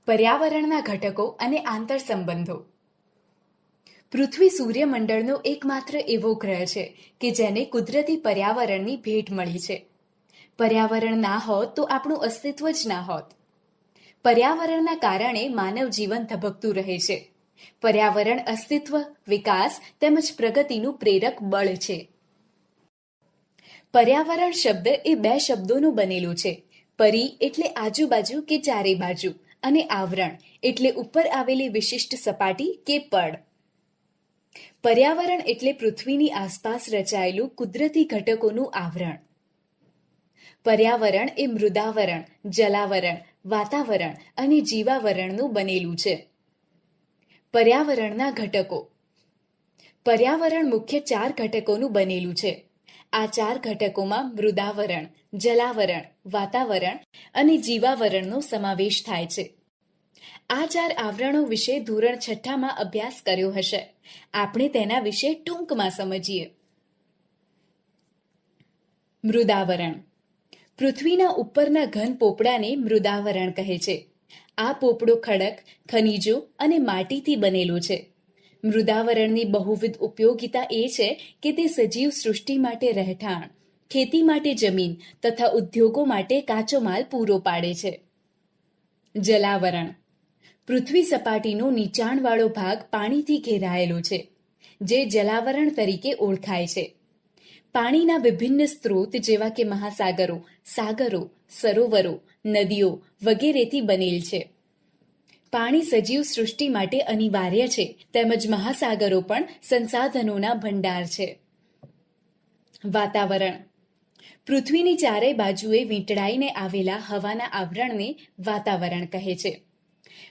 પર્યાવરણના ઘટકો અને આંતરસંબંધો. પૃથ્વી સૂર્યમંડળનો એકમાત્ર એવો ગ્રહ છે કે જેને કુદરતી પર્યાવરણની ભેટ મળી છે. પર્યાવરણ ના હોત તો આપણું અસ્તિત્વ જ ના હોત. પર્યાવરણના કારણે માનવ જીવન ધબકતું રહે છે. પર્યાવરણ અસ્તિત્વ, વિકાસ તેમજ પ્રગતિનું પ્રેરક બળ છે. પર્યાવરણ શબ્દ એ બે શબ્દોનું બનેલું છે. પરી એટલે આજુબાજુ કે ચારે બાજુ, અને આવરણ એટલે ઉપર આવેલી વિશિષ્ટ સપાટી કે પડ. પર્યાવરણ એટલે પૃથ્વીની આસપાસ રચાયેલું કુદરતી ઘટકોનું આવરણ. પર્યાવરણ એ મૃદાવરણ, જલાવરણ, વાતાવરણ અને જીવાવરણનું બનેલું છે. પર્યાવરણના ઘટકો. પર્યાવરણ મુખ્ય 4 ઘટકોનું બનેલું છે. આ 4 ઘટકોમાં મૃદાવરણ, જલાવરણ, વાતાવરણ અને જીવાવરણનો સમાવેશ થાય છે. આ 4 આવરણો વિશે ધોરણ 6માં અભ્યાસ કર્યો હશે. આપણે તેના વિશે ટૂંકમાં સમજીએ. મૃદાવરણ. પૃથ્વીના ઉપરના ઘન પોપડાને મૃદાવરણ કહે છે. આ પોપડો ખડક, ખનિજો અને માટીથી બનેલો છે. મૃદાવરણની બહુવિધ ઉપયોગિતા એ છે કે તે સજીવ સૃષ્ટિ માટે રહેઠાણ, ખેતી માટે જમીન તથા ઉદ્યોગો માટે કાચો માલ પૂરો પાડે છે. જલાવરણ. પૃથ્વી સપાટીનો નીચાણવાળો ભાગ પાણીથી ઘેરાયેલો છે, જે જલાવરણ તરીકે ઓળખાય છે. પાણીના વિભિન્ન સ્ત્રોત જેવા કે મહાસાગરો, સાગરો, સરોવરો, નદીઓ વગેરેથી બનેલ છે. પાણી સજીવ સૃષ્ટિ માટે અનિવાર્ય છે, તેમજ મહાસાગરો પણ સંસાધનોના ભંડાર છે. વાતાવરણ. પૃથ્વીની ચારેય બાજુએ વીંટળાઈને આવેલા હવાના આવરણને વાતાવરણ કહે છે.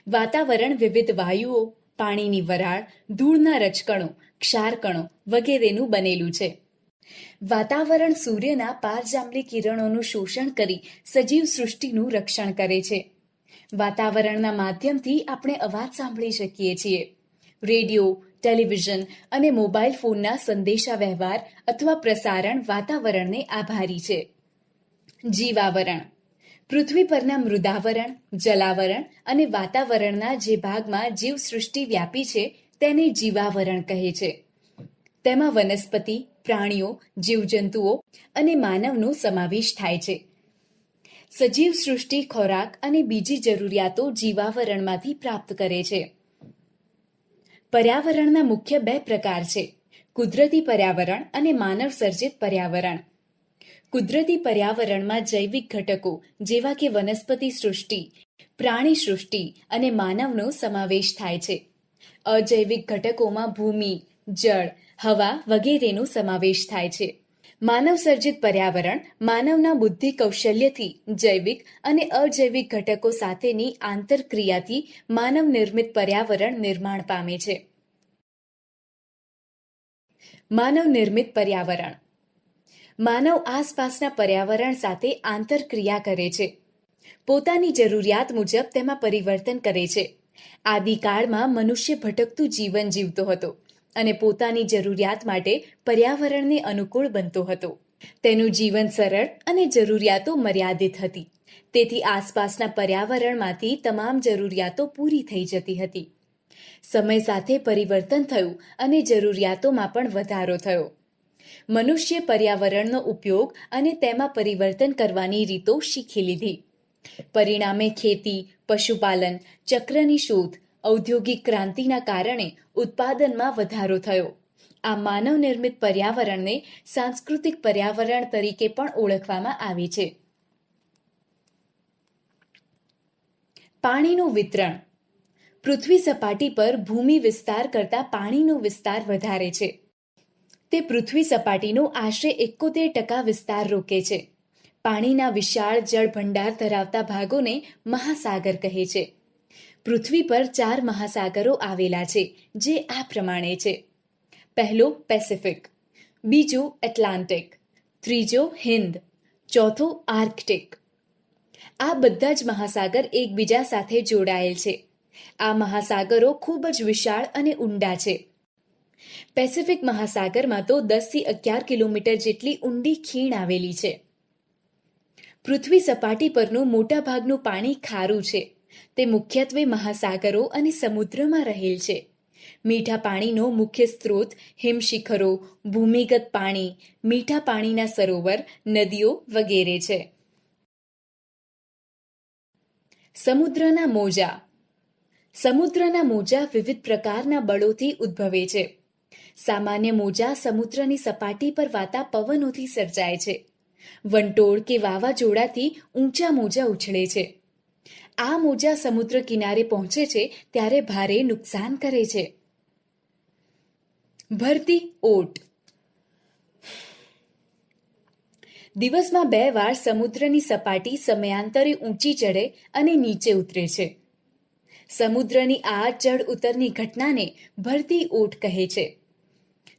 વાતાવરણ વિવિધ વાયુઓ, પાણીની વરાળ, ધૂળના રજકણો, ક્ષારકણો વગેરેનું બનેલું છે. વાતાવરણ સૂર્યના પારજાંબલી કિરણોનું શોષણ કરી સજીવ સૃષ્ટિનું રક્ષણ કરે છે. વાતાવરણના માધ્યમથી આપણે અવાજ સાંભળી શકીએ છીએ. રેડિયો, ટેલિવિઝન અને મોબાઈલ ફોનના સંદેશા વ્યવહાર અથવા પ્રસારણ વાતાવરણને આભારી છે. જીવાવરણ. પૃથ્વી પરના મૃદાવરણ, જલાવરણ અને વાતાવરણના જે ભાગમાં જીવસૃષ્ટિ વ્યાપી છે તેને જીવાવરણ કહે છે. તેમાં વનસ્પતિ, પ્રાણીઓ, જીવજંતુઓ અને માનવનો સમાવેશ થાય છે. સજીવ સૃષ્ટિ ખોરાક અને બીજી જરૂરિયાતો જીવાવરણમાંથી પ્રાપ્ત કરે છે. પર્યાવરણના મુખ્ય 2 પ્રકાર છે: કુદરતી પર્યાવરણ અને માનવ સર્જિત પર્યાવરણ. કુદરતી પર્યાવરણમાં જૈવિક ઘટકો જેવા કે વનસ્પતિ સૃષ્ટિ, પ્રાણી સૃષ્ટિ અને માનવનો સમાવેશ થાય છે. અજૈવિક ઘટકોમાં ભૂમિ, જળ, હવા વગેરેનો સમાવેશ થાય છે. માનવ સર્જિત પર્યાવરણ માનવના બુદ્ધિ કૌશલ્યથી જૈવિક અને અજૈવિક ઘટકો સાથેની આંતરક્રિયાથી માનવ નિર્મિત પર્યાવરણ નિર્માણ પામે છે. માનવ નિર્મિત પર્યાવરણ. માનવ આસપાસના પર્યાવરણ સાથે આંતરક્રિયા કરે છે. પોતાની જરૂરિયાત મુજબ તેમાં પરિવર્તન કરે છે. આદિકાળમાં મનુષ્ય ભટકતું જીવન જીવતો હતો અને પોતાની જરૂરિયાત માટે પર્યાવરણને અનુકૂળ બનતો હતો. તેનું જીવન સરળ અને જરૂરિયાતો મર્યાદિત હતી. તેથી આસપાસના પર્યાવરણમાંથી તમામ જરૂરિયાતો પૂરી થઈ જતી હતી. સમય સાથે પરિવર્તન થયું અને જરૂરિયાતોમાં પણ વધારો થયો. મનુષ્ય પર્યાવરણનો ઉપયોગ અને તેમાં પરિવર્તન કરવાની રીતો શીખી લીધી. પરિણામે ખેતી, પશુપાલન, ચક્રની શોધ, ઔદ્યોગિક ક્રાંતિના કારણે ઉત્પાદનમાં વધારો થયો. આ માનવ નિર્મિત પર્યાવરણને સાંસ્કૃતિક પર્યાવરણ તરીકે પણ ઓળખવામાં આવે છે. પાણીનું વિતરણ. પૃથ્વી સપાટી પર ભૂમિ વિસ્તાર કરતાં પાણીનો વિસ્તાર વધારે છે. તે પૃથ્વી સપાટીનો આશરે 71% વિસ્તાર રોકે છે. પાણીના વિશાળ જળભંડાર ધરાવતા ભાગોને મહાસાગર કહે છે. પૃથ્વી પર 4 મહાસાગરો આવેલા છે, જે આ પ્રમાણે છે: પહેલો પેસિફિક, બીજો એટલાન્ટિક, ત્રીજો હિન્દ, ચોથો આર્કટિક. આ બધા જ મહાસાગર એકબીજા સાથે જોડાયેલ છે. આ મહાસાગરો ખૂબ જ વિશાળ અને ઊંડા છે. પેસિફિક મહાસાગરમાં તો 10 થી 11 કિલોમીટર જેટલી ઊંડી ખીણ આવેલી છે. પૃથ્વી સપાટી પરનું મોટાભાગનું પાણી ખારું છે તે મુખ્યત્વે મહાસાગરો અને સમુદ્રમાં રહેલ છે. મીઠા પાણીનો મુખ્ય સ્ત્રોત હિમશિખરો, ભૂમિગત પાણી, મીઠા પાણીના સરોવર, નદીઓ વગેરે છે. સમુદ્રના મોજા. સમુદ્રના મોજા વિવિધ પ્રકારના બળોથી ઉદ્ભવે છે. સામાન્ય મોજા સમુદ્રની સપાટી પર વાતા પવનોથી સર્જાય છે. વંટોળ કે વાવાઝોડાથી ઊંચા મોજા ઉછળે છે. આ મોજા સમુદ્ર કિનારે પહોંચે છે ત્યારે ભારે નુકસાન કરે છે. ભરતી ઓટ. દિવસમાં 2 વાર સમુદ્રની સપાટી સમયાંતરે ઊંચી ચડે અને નીચે ઉતરે છે. સમુદ્રની આ ચડ ઉતરની ઘટનાને ભરતી ઓટ કહે છે.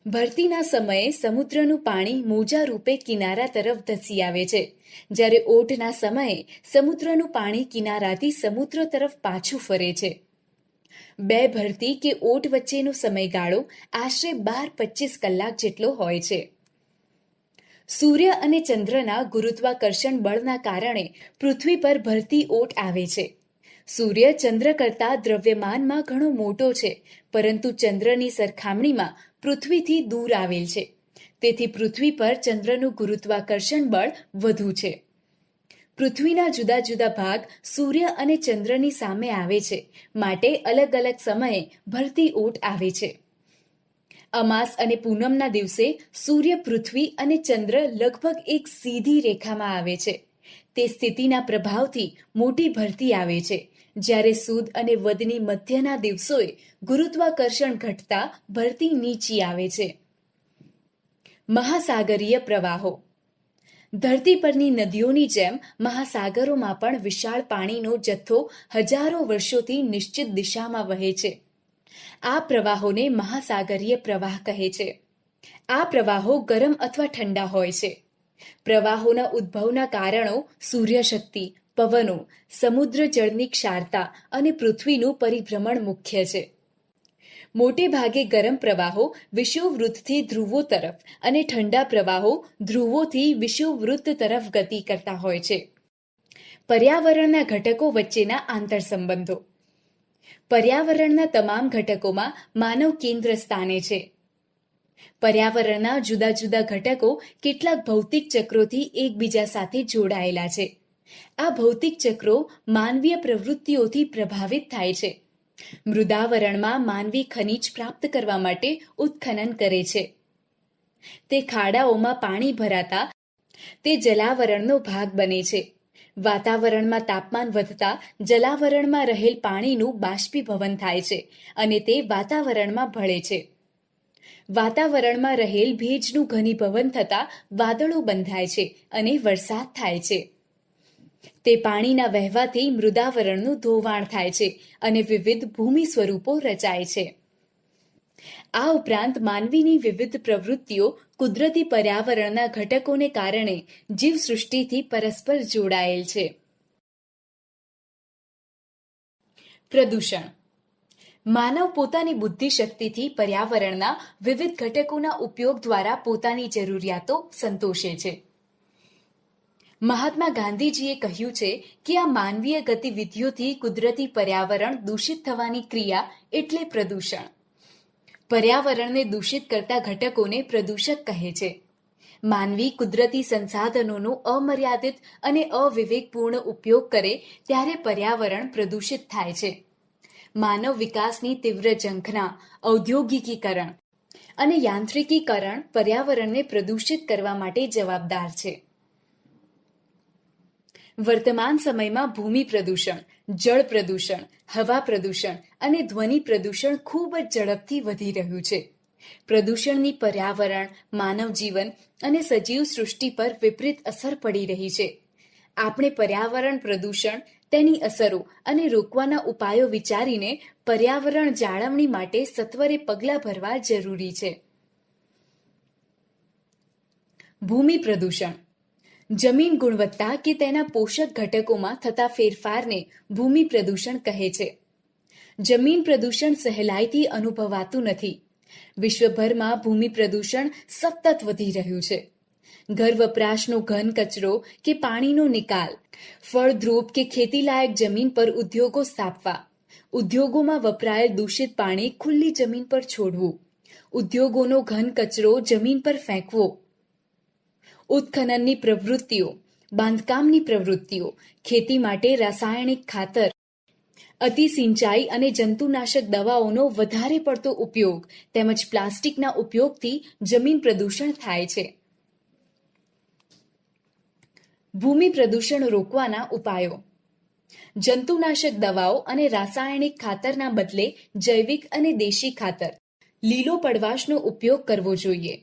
ભરતીના સમયે સમુદ્રનું પાણી મોજા રૂપે કિનારા તરફ ધસી આવે છે, જ્યારે ઓટના સમયે સમુદ્રનું પાણી કિનારાથી સમુદ્ર તરફ પાછું ફરે છે. 2 ભરતી કે ઓટ વચ્ચેનો સમયગાળો આશરે 12-25 કલાક જેટલો હોય છે. સૂર્ય અને ચંદ્રના ગુરુત્વાકર્ષણ બળના કારણે પૃથ્વી પર ભરતી ઓટ આવે છે. સૂર્ય ચંદ્ર કરતાં દ્રવ્યમાનમાં ઘણો મોટો છે, પરંતુ ચંદ્રની સરખામણીમાં પૃથ્વીથી દૂર આવેલ છે. તેથી પૃથ્વી પર ચંદ્રનું ગુરુત્વાકર્ષણ બળ વધુ છે. પૃથ્વીના જુદા જુદા ભાગ સૂર્ય અને ચંદ્રની સામે આવે છે, માટે અલગ અલગ સમયે ભરતી ઓટ આવે છે. અમાસ અને પૂનમના દિવસે સૂર્ય, પૃથ્વી અને ચંદ્ર લગભગ એક સીધી રેખામાં આવે છે. તે સ્થિતિના પ્રભાવથી મોટી ભરતી આવે છે, જ્યારે સુદ અને વદની મધ્યના દિવસોએ ગુરુત્વાકર્ષણ ઘટતા ભરતી નીચી આવે છે. મહાસાગરીય પ્રવાહો. ધરતી પરની નદીઓની જેમ મહાસાગરોમાં પણ વિશાળ પાણીનો જથ્થો હજારો વર્ષોથી નિશ્ચિત દિશામાં વહે છે. આ પ્રવાહોને મહાસાગરીય પ્રવાહ કહે છે. આ પ્રવાહો ગરમ અથવા ઠંડા હોય છે. પ્રવાહોના ઉદ્ભવના કારણો સૂર્યશક્તિ, પવનો, સમુદ્ર જળની ક્ષારતા અને પૃથ્વીનું પરિભ્રમણ મુખ્ય છે. મોટે ભાગે ગરમ પ્રવાહો વિષુવવૃત્તથી ધ્રુવો તરફ અને ઠંડા પ્રવાહો ધ્રુવોથી વિષુવવૃત્ત તરફ ગતિ કરતા હોય છે. પર્યાવરણના ઘટકો વચ્ચેના આંતરસંબંધો. પર્યાવરણના તમામ ઘટકોમાં માનવ કેન્દ્ર સ્થાને છે. પર્યાવરણના જુદા જુદા ઘટકો કેટલાક ભૌતિક ચક્રોથી એકબીજા સાથે જોડાયેલા છે. આ ભૌતિક ચક્રો માનવીય પ્રવૃત્તિઓથી પ્રભાવિત થાય છે. મૃદાવરણમાં માનવી ખનિજ પ્રાપ્ત કરવા માટે ઉત્ખનન કરે છે. તે ખાડાઓમાં પાણી ભરાતા તે જલાવરણનો ભાગ બને છે. વાતાવરણમાં તાપમાન વધતા જલાવરણમાં રહેલ પાણીનું બાષ્પીભવન થાય છે અને તે વાતાવરણમાં ભળે છે. વાતાવરણમાં રહેલ ભેજનું ઘનીભવન થતાં વાદળો બંધાય છે અને વરસાદ થાય છે. તે પાણીના વહેવાથી મૃદાવરણનું ધોવાણ થાય છે અને વિવિધ ભૂમિ સ્વરૂપો રચાય છે. આ ઉપરાંત માનવીની વિવિધ પ્રવૃત્તિઓ કુદરતી પર્યાવરણના ઘટકોને કારણે જીવસૃષ્ટિથી પરસ્પર જોડાયેલ છે. પ્રદૂષણ. માનવ પોતાની બુદ્ધિશક્તિથી પર્યાવરણના વિવિધ ઘટકોના ઉપયોગ દ્વારા પોતાની જરૂરિયાતો સંતોષે છે. મહાત્મા ગાંધીજીએ કહ્યું છે કે આ માનવીય ગતિવિધિઓથી કુદરતી પર્યાવરણ દૂષિત થવાની ક્રિયા એટલે પ્રદૂષણ. પર્યાવરણને દૂષિત કરતા ઘટકોને પ્રદૂષક કહે છે. માનવી કુદરતી સંસાધનોનો અમર્યાદિત અને અવિવેકપૂર્ણ ઉપયોગ કરે ત્યારે પર્યાવરણ પ્રદૂષિત થાય છે. માનવ વિકાસની તીવ્ર ઝંખના, ઔદ્યોગિકીકરણ અને યાંત્રિકીકરણ પર્યાવરણને પ્રદૂષિત કરવા માટે જવાબદાર છે. વર્તમાન સમયમાં ભૂમિ પ્રદૂષણ, જળ પ્રદૂષણ, હવા પ્રદૂષણ અને ધ્વનિ પ્રદૂષણ ખૂબ જ ઝડપથી વધી રહ્યું છે. પ્રદૂષણની પર્યાવરણ, માનવ જીવન અને સજીવ સૃષ્ટિ પર વિપરીત અસર પડી રહી છે. આપણે પર્યાવરણ પ્રદૂષણ, તેની અસરો અને રોકવાના ઉપાયો વિચારીને પર્યાવરણ જાળવણી માટે સત્વરે પગલાં ભરવા જરૂરી છે. ભૂમિ પ્રદૂષણ. જમીન ગુણવત્તા કે તેના પોષક ઘટકોમાં થતા ફેરફારને ભૂમિ પ્રદૂષણ કહે છે. જમીન પ્રદૂષણ સહેલાઈથી અનુભવાતું નથી. વિશ્વભરમાં ભૂમિ પ્રદૂષણ સતત વધી રહ્યું છે. ઘર વપરાશનો ઘન કચરો કે પાણીનો નિકાલ, ફળદ્રુપ કે ખેતીલાયક જમીન પર ઉદ્યોગો સ્થાપવા, ઉદ્યોગોમાં વપરાયેલ દૂષિત પાણી ખુલ્લી જમીન પર છોડવું, ઉદ્યોગોનો ઘન કચરો જમીન પર ફેંકવો, ઉત્ખનનની પ્રવૃત્તિઓ, બાંધકામની પ્રવૃત્તિઓ, ખેતી માટે રાસાયણિક ખાતર, અતિ સિંચાઈ અને જંતુનાશક દવાઓનો વધારે પડતો ઉપયોગ તેમજ પ્લાસ્ટિકના ઉપયોગથી જમીન પ્રદૂષણ થાય છે. ભૂમિ પ્રદૂષણ રોકવાના ઉપાયો. જંતુનાશક દવાઓ અને રાસાયણિક ખાતરના બદલે જૈવિક અને દેશી ખાતર, લીલો પડવાશનો ઉપયોગ કરવો જોઈએ.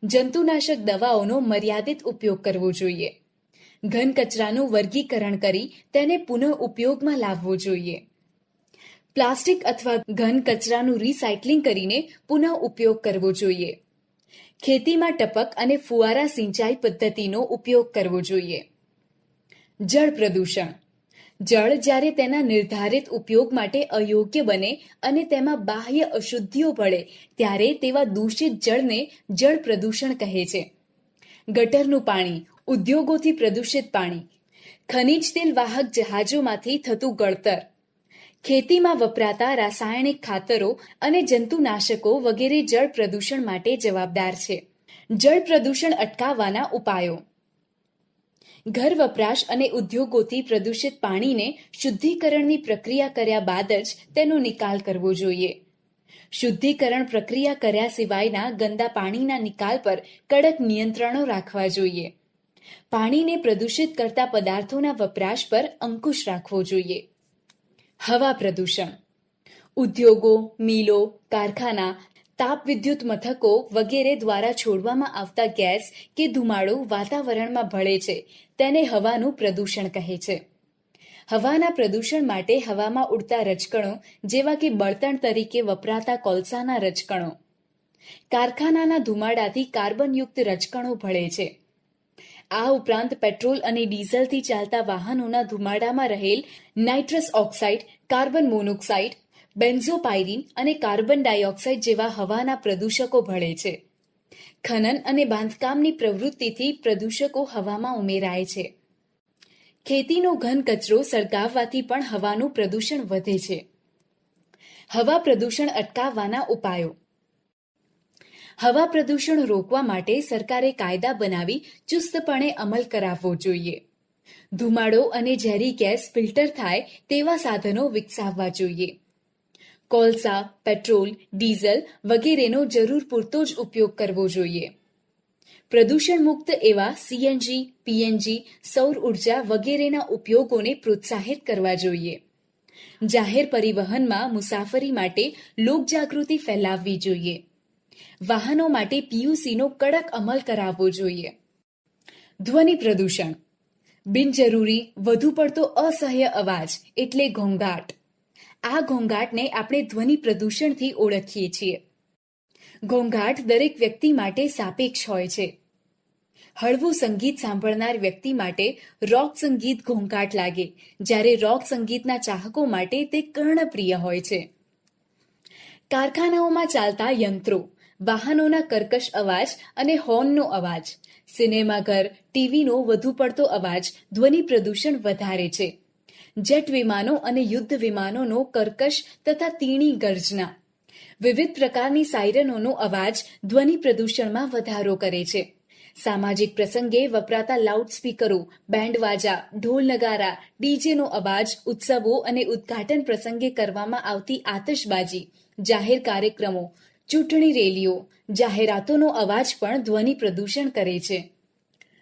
જંતુનાશક દવાઓનો મર્યાદિત ઉપયોગ કરવો જોઈએ. ઘન કચરાનું વર્ગીકરણ કરી તેને પુનઃ ઉપયોગમાં લાવવો જોઈએ. પ્લાસ્ટિક અથવા ઘન કચરાનું રિસાયકલિંગ કરીને પુનઃ ઉપયોગ કરવો જોઈએ. ખેતીમાં ટપક અને ફુવારા સિંચાઈ પદ્ધતિનો ઉપયોગ કરવો જોઈએ. જળ પ્રદૂષણ. જળ જ્યારે તેના નિર્ધારિત ઉપયોગ માટે અયોગ્ય બને અને તેમાં બાહ્ય અશુદ્ધિઓ ભળે ત્યારે તેવા દૂષિત જળને જળ પ્રદૂષણ કહે છે. ગટરનું પાણી, ઉદ્યોગોથી પ્રદૂષિત પાણી, ખનિજ તેલ વાહક જહાજોમાંથી થતું ગળતર, ખેતીમાં વપરાતા રાસાયણિક ખાતરો અને જંતુનાશકો વગેરે જળ પ્રદૂષણ માટે જવાબદાર છે. જળ પ્રદૂષણ અટકાવવાના ઉપાયો. ઘર વપરાશ અને ઉદ્યોગોથી પ્રદૂષિત પાણીને શુદ્ધિકરણની પ્રક્રિયા કર્યા બાદ જ તેનો નિકાલ કરવો જોઈએ. શુદ્ધિકરણ પ્રક્રિયા કર્યા સિવાયના ગંદા પાણીના નિકાલ પર કડક નિયંત્રણો રાખવા જોઈએ. પાણીને પ્રદૂષિત કરતા પદાર્થોના વપરાશ પર અંકુશ રાખવો જોઈએ. હવા પ્રદૂષણ. ઉદ્યોગો, મિલો, કારખાના, તાપવિદ્યુત મથકો વગેરે દ્વારા છોડવામાં આવતા ગેસ કે ધુમાડો વાતાવરણમાં ભળે છે તેને હવાનું પ્રદૂષણ કહે છે. હવાના પ્રદૂષણ માટે હવામાં ઉડતા રજકણો જેવા કે બળતણ તરીકે વપરાતા કોલસાના રજકણો, કારખાનાના ધુમાડાથી કાર્બનયુક્ત રજકણો ભળે છે. આ ઉપરાંત પેટ્રોલ અને ડીઝલથી ચાલતા વાહનોના ધુમાડામાં રહેલ નાઇટ્રસ ઓક્સાઇડ, કાર્બન મોનોક્સાઇડ, બેન્ઝોપાયરીન અને કાર્બન ડાયોક્સાઇડ જેવા હવાના પ્રદૂષકો ભળે છે. ખનન અને બાંધકામની પ્રવૃત્તિથી પ્રદૂષકો હવામાં ઉમેરાય છે. ખેતીનો ઘન કચરો સળગાવવાથી પણ હવાનું પ્રદૂષણ વધે છે. હવા પ્રદૂષણ અટકાવવાના ઉપાયો. હવા પ્રદૂષણ રોકવા માટે સરકારે કાયદા બનાવી ચુસ્તપણે અમલ કરાવવો જોઈએ. ધુમાડો અને ઝેરી ગેસ ફિલ્ટર થાય તેવા સાધનો વિકસાવવા જોઈએ. કોલસા, પેટ્રોલ, ડીઝલ વગેરેનો જરૂર પૂરતો જ ઉપયોગ કરવો જોઈએ. પ્રદૂષણ મુક્ત એવા સીએનજી, પીએનજી, સૌર ઉર્જા વગેરેના ઉપયોગોને પ્રોત્સાહિત કરવા જોઈએ. જાહેર પરિવહનમાં મુસાફરી માટે લોકજાગૃતિ ફેલાવવી જોઈએ. વાહનો માટે પીયુસીનો કડક અમલ કરાવવો જોઈએ. ધ્વનિ પ્રદૂષણ. બિનજરૂરી વધુ પડતો અસહ્ય અવાજ એટલે ઘોંઘાટ. આ ઘોંઘાટને આપણે ધ્વનિ પ્રદૂષણથી ઓળખીએ છીએ. ઘોંઘાટ દરેક વ્યક્તિ માટે સાપેક્ષ હોય છે. હળવું સંગીત સાંભળનાર વ્યક્તિ માટે રોક સંગીત ઘોંઘાટ લાગે, જ્યારે રોક સંગીતના ચાહકો માટે તે કર્ણપ્રિય હોય છે. કારખાનાઓમાં ચાલતા યંત્રો, વાહનોના કર્કશ અવાજ અને હોર્નનો અવાજ, સિનેમાઘર, ટીવીનો વધુ પડતો અવાજ ધ્વનિ પ્રદૂષણ વધારે છે. જેટ વિમાનો અને યુદ્ધ વિમાનોનો કર્કશ તથા તીણી ગર્જના, વિવિધ પ્રકારની સાયરનોનો અવાજ ધ્વનિ પ્રદૂષણમાં વધારો કરે છે. સામાજિક પ્રસંગે વપરાતા લાઉડસ્પીકરો, બેન્ડવાજા, ઢોલ નગારા, ડીજેનો અવાજ, ઉત્સવો અને ઉદ્ઘાટન પ્રસંગે કરવામાં આવતી આતશબાજી, જાહેર કાર્યક્રમો, ચૂંટણી રેલીઓ, જાહેરાતોનો અવાજ પણ ધ્વનિ પ્રદૂષણ કરે છે.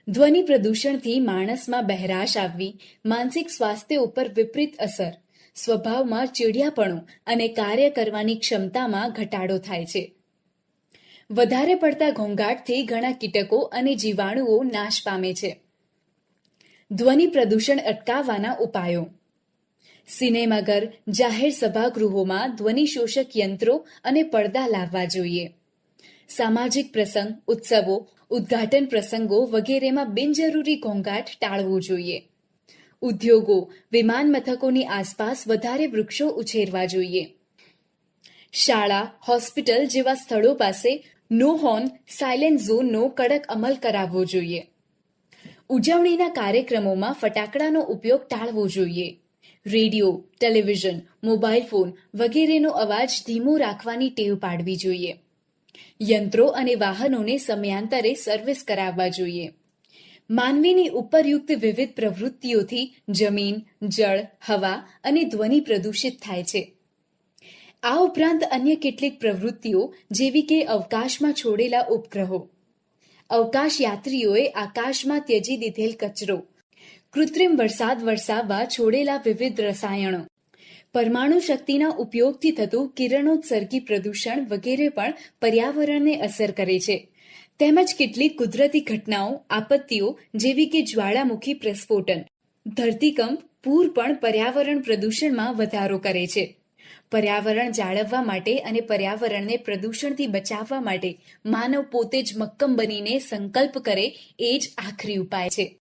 ધ્વનિ પ્રદૂષણથી માણસમાં બહેરાશ આવવી, માનસિક સ્વાસ્થ્ય ઉપર વિપરીત અસર, સ્વભાવમાં ચીડિયાપણું અને કાર્ય કરવાની ક્ષમતામાં ઘટાડો થાય છે. વધારે પડતા ઘોંઘાટથી ઘણા કીટકો અને જીવાણુઓ નાશ પામે છે. ધ્વનિ પ્રદૂષણ અટકાવવાના ઉપાયો. સિનેમાઘર, જાહેર સભાગૃહોમાં ધ્વનિશોષક યંત્રો અને પડદા લાવવા જોઈએ. સામાજિક પ્રસંગ, ઉત્સવો, ઉદ્ઘાટન પ્રસંગો વગેરેમાં બિનજરૂરી ઘોંઘાટ ટાળવો જોઈએ. ઉદ્યોગો, વિમાન મથકોની આસપાસ વધારે વૃક્ષો ઉછેરવા જોઈએ. શાળા, હોસ્પિટલ જેવા સ્થળો પાસે નો હોર્ન સાયલેન્ટ ઝોનનો કડક અમલ કરાવવો જોઈએ. ઉજવણીના કાર્યક્રમોમાં ફટાકડાનો ઉપયોગ ટાળવો જોઈએ. રેડિયો, ટેલિવિઝન, મોબાઈલ ફોન વગેરેનો અવાજ ધીમો રાખવાની ટેવ પાડવી જોઈએ. યંત્રો અને વાહનોને સમયાંતરે સર્વિસ કરાવવા જોઈએ. માનવીની ઉપરયુક્ત વિવિધ પ્રવૃત્તિઓથી જમીન, જળ, હવા અને ધ્વનિ પ્રદૂષિત થાય છે. આ ઉપરાંત અન્ય કેટલીક પ્રવૃત્તિઓ જેવી કે અવકાશમાં છોડેલા ઉપગ્રહો, અવકાશ યાત્રીઓએ આકાશમાં ત્યજી દીધેલ કચરો, કૃત્રિમ વરસાદ વરસાવવા છોડેલા વિવિધ રસાયણો, પરમાણુ શક્તિના ઉપયોગથી થતું કિરણોત્સર્ગી પ્રદૂષણ વગેરે પણ પર્યાવરણને અસર કરે છે. તેમજ કેટલીક કુદરતી ઘટનાઓ, આપત્તિઓ જેવી કે જ્વાળામુખી પ્રસ્ફોટન, ધરતીકંપ, પૂર પણ પર્યાવરણ પ્રદૂષણમાં વધારો કરે છે. પર્યાવરણ જાળવવા માટે અને પર્યાવરણને પ્રદૂષણથી બચાવવા માટે માનવ પોતે જ મક્કમ બનીને સંકલ્પ કરે એ જ આખરી ઉપાય છે.